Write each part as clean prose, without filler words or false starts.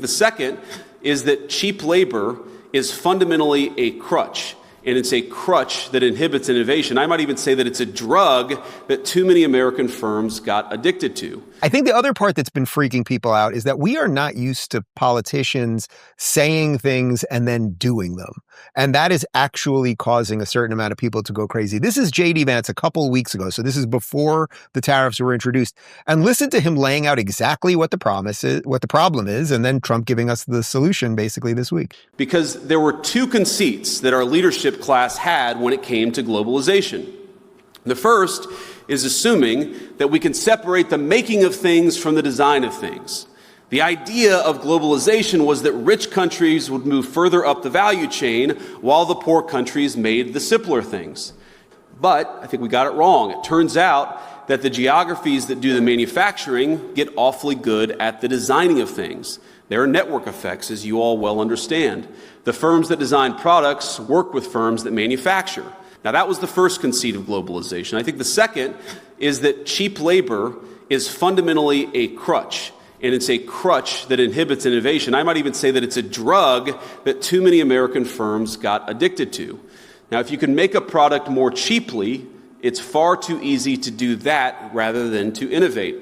The second is that cheap labor is fundamentally a crutch, and it's a crutch that inhibits innovation. I might even say that it's a drug that too many American firms got addicted to. I think the other part that's been freaking people out is that we are not used to politicians saying things and then doing them. And that is actually causing a certain amount of people to go crazy. This is JD Vance a couple of weeks ago. So this is before the tariffs were introduced. And listen to him laying out exactly what the problem is, and then Trump giving us the solution basically this week. Because there were two conceits that our leadership class had when it came to globalization. The first is assuming that we can separate the making of things from the design of things. The idea of globalization was that rich countries would move further up the value chain while the poor countries made the simpler things. But I think we got it wrong. It turns out that the geographies that do the manufacturing get awfully good at the designing of things. There are network effects, as you all well understand. The firms that design products work with firms that manufacture. Now, that was the first conceit of globalization. I think the second is that cheap labor is fundamentally a crutch, and it's a crutch that inhibits innovation. I might even say that it's a drug that too many American firms got addicted to. Now, if you can make a product more cheaply, it's far too easy to do that rather than to innovate.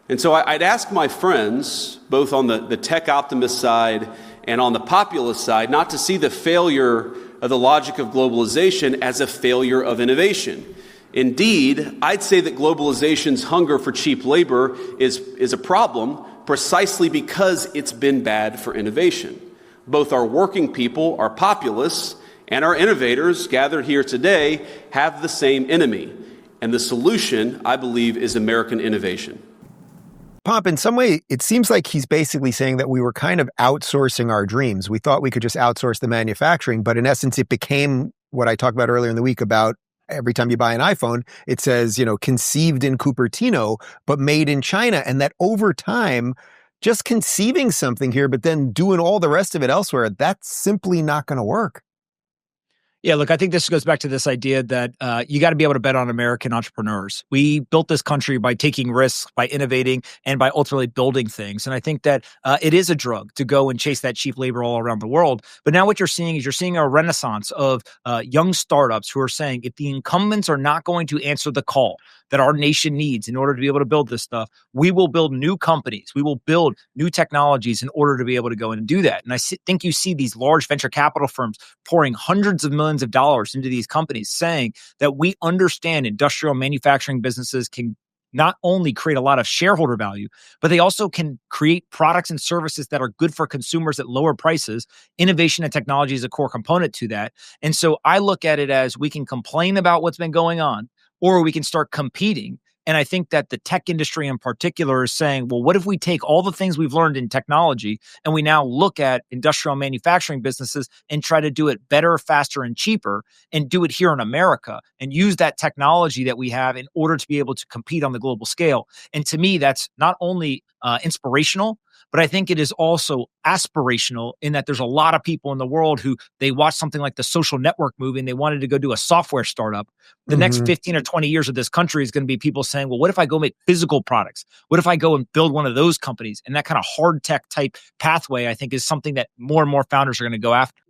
And so I'd ask my friends, both on the tech optimist side and on the populist side, not to see the failure of the logic of globalization as a failure of innovation. Indeed, I'd say that globalization's hunger for cheap labor is a problem precisely because it's been bad for innovation. Both our working people, our populists, and our innovators gathered here today have the same enemy. And the solution, I believe, is American innovation. Pomp, in some way, it seems like he's basically saying that we were kind of outsourcing our dreams. We thought we could just outsource the manufacturing, but in essence, it became what I talked about earlier in the week about every time you buy an iPhone, it says, conceived in Cupertino, but made in China. And that over time, just conceiving something here, but then doing all the rest of it elsewhere, that's simply not going to work. Yeah, look, I think this goes back to this idea that you got to be able to bet on American entrepreneurs. We built this country by taking risks, by innovating, and by ultimately building things. And I think that it is a drug to go and chase that cheap labor all around the world. But now what you're seeing is a renaissance of young startups who are saying, if the incumbents are not going to answer the call that our nation needs in order to be able to build this stuff, we will build new companies. We will build new technologies in order to be able to go in and do that. And I think you see these large venture capital firms pouring hundreds of millions of dollars into these companies, saying that we understand industrial manufacturing businesses can not only create a lot of shareholder value, but they also can create products and services that are good for consumers at lower prices. Innovation and technology is a core component to that. And so I look at it as we can complain about what's been going on, or we can start competing. And I think that the tech industry in particular is saying, well, what if we take all the things we've learned in technology and we now look at industrial manufacturing businesses and try to do it better, faster, and cheaper, and do it here in America and use that technology that we have in order to be able to compete on the global scale. And to me, that's not only inspirational, but I think it is also aspirational in that there's a lot of people in the world who they watch something like the Social Network movie and they wanted to go do a software startup. The next 15 or 20 years of this country is going to be people saying, well, what if I go make physical products? What if I go and build one of those companies? And that kind of hard tech type pathway, I think, is something that more and more founders are going to go after.